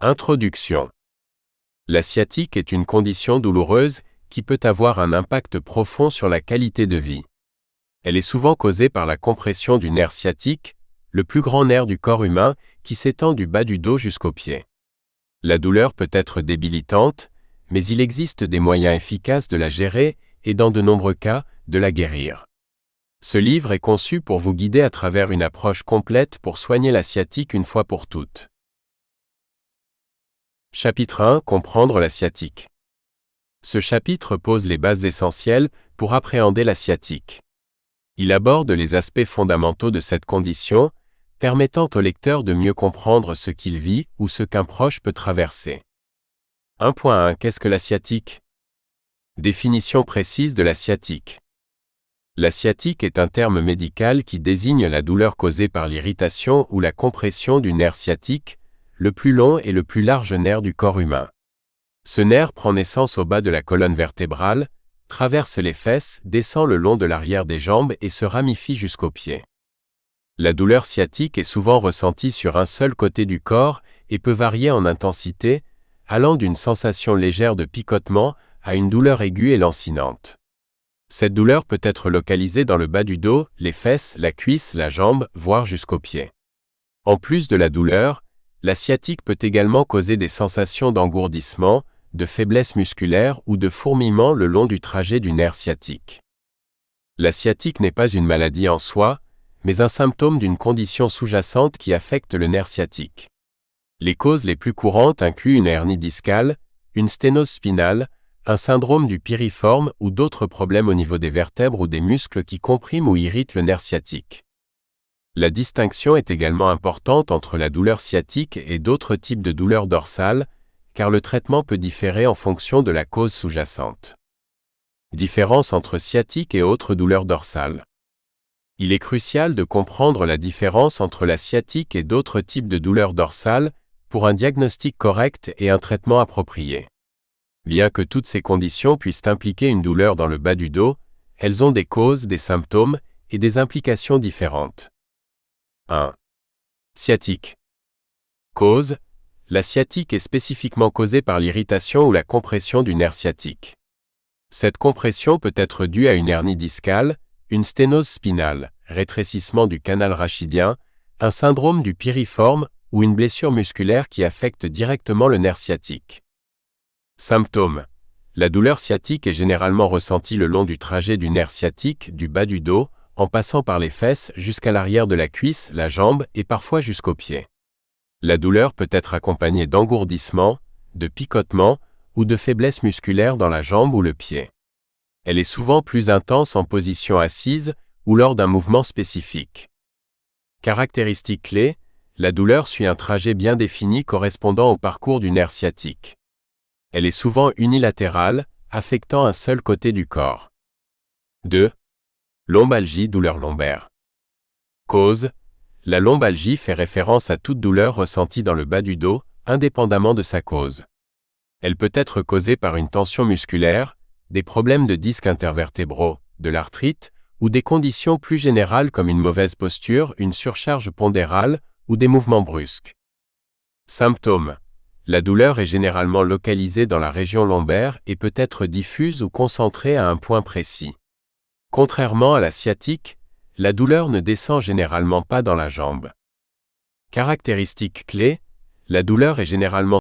Introduction. La sciatique est une condition douloureuse qui peut avoir un impact profond sur la qualité de vie. Elle est souvent causée par la compression du nerf sciatique, le plus grand nerf du corps humain qui s'étend du bas du dos jusqu'aux pieds. La douleur peut être débilitante, mais il existe des moyens efficaces de la gérer et dans de nombreux cas, de la guérir. Ce livre est conçu pour vous guider à travers une approche complète pour soigner la sciatique une fois pour toutes. Chapitre 1. Comprendre la sciatique. Ce chapitre pose les bases essentielles pour appréhender la sciatique. Il aborde les aspects fondamentaux de cette condition, permettant au lecteur de mieux comprendre ce qu'il vit ou ce qu'un proche peut traverser. 1.1. Qu'est-ce que la sciatique? Définition précise de la sciatique. La sciatique est un terme médical qui désigne la douleur causée par l'irritation ou la compression du nerf sciatique, le plus long et le plus large nerf du corps humain. Ce nerf prend naissance au bas de la colonne vertébrale, traverse les fesses, descend le long de l'arrière des jambes et se ramifie jusqu'aux pieds. La douleur sciatique est souvent ressentie sur un seul côté du corps et peut varier en intensité, allant d'une sensation légère de picotement à une douleur aiguë et lancinante. Cette douleur peut être localisée dans le bas du dos, les fesses, la cuisse, la jambe, voire jusqu'aux pieds. En plus de la douleur, la sciatique peut également causer des sensations d'engourdissement, de faiblesse musculaire ou de fourmillement le long du trajet du nerf sciatique. La sciatique n'est pas une maladie en soi, mais un symptôme d'une condition sous-jacente qui affecte le nerf sciatique. Les causes les plus courantes incluent une hernie discale, une sténose spinale, un syndrome du piriforme ou d'autres problèmes au niveau des vertèbres ou des muscles qui compriment ou irritent le nerf sciatique. La distinction est également importante entre la douleur sciatique et d'autres types de douleurs dorsales, car le traitement peut différer en fonction de la cause sous-jacente. Différence entre sciatique et autres douleurs dorsales. Il est crucial de comprendre la différence entre la sciatique et d'autres types de douleurs dorsales pour un diagnostic correct et un traitement approprié. Bien que toutes ces conditions puissent impliquer une douleur dans le bas du dos, elles ont des causes, des symptômes et des implications différentes. 1. Sciatique. Cause. La sciatique est spécifiquement causée par l'irritation ou la compression du nerf sciatique. Cette compression peut être due à une hernie discale, une sténose spinale, rétrécissement du canal rachidien, un syndrome du piriforme ou une blessure musculaire qui affecte directement le nerf sciatique. Symptômes. La douleur sciatique est généralement ressentie le long du trajet du nerf sciatique, du bas du dos, en passant par les fesses jusqu'à l'arrière de la cuisse, la jambe et parfois jusqu'aux pieds. La douleur peut être accompagnée d'engourdissement, de picotement ou de faiblesse musculaire dans la jambe ou le pied. Elle est souvent plus intense en position assise ou lors d'un mouvement spécifique. Caractéristiques clés, la douleur suit un trajet bien défini correspondant au parcours du nerf sciatique. Elle est souvent unilatérale, affectant un seul côté du corps. 2. Lombalgie, douleur lombaire. Cause. La lombalgie fait référence à toute douleur ressentie dans le bas du dos, indépendamment de sa cause. Elle peut être causée par une tension musculaire, des problèmes de disques intervertébraux, de l'arthrite, ou des conditions plus générales comme une mauvaise posture, une surcharge pondérale ou des mouvements brusques. Symptômes. La douleur est généralement localisée dans la région lombaire et peut être diffuse ou concentrée à un point précis. Contrairement à la sciatique, la douleur ne descend généralement pas dans la jambe. Caractéristiques clés, la douleur est généralement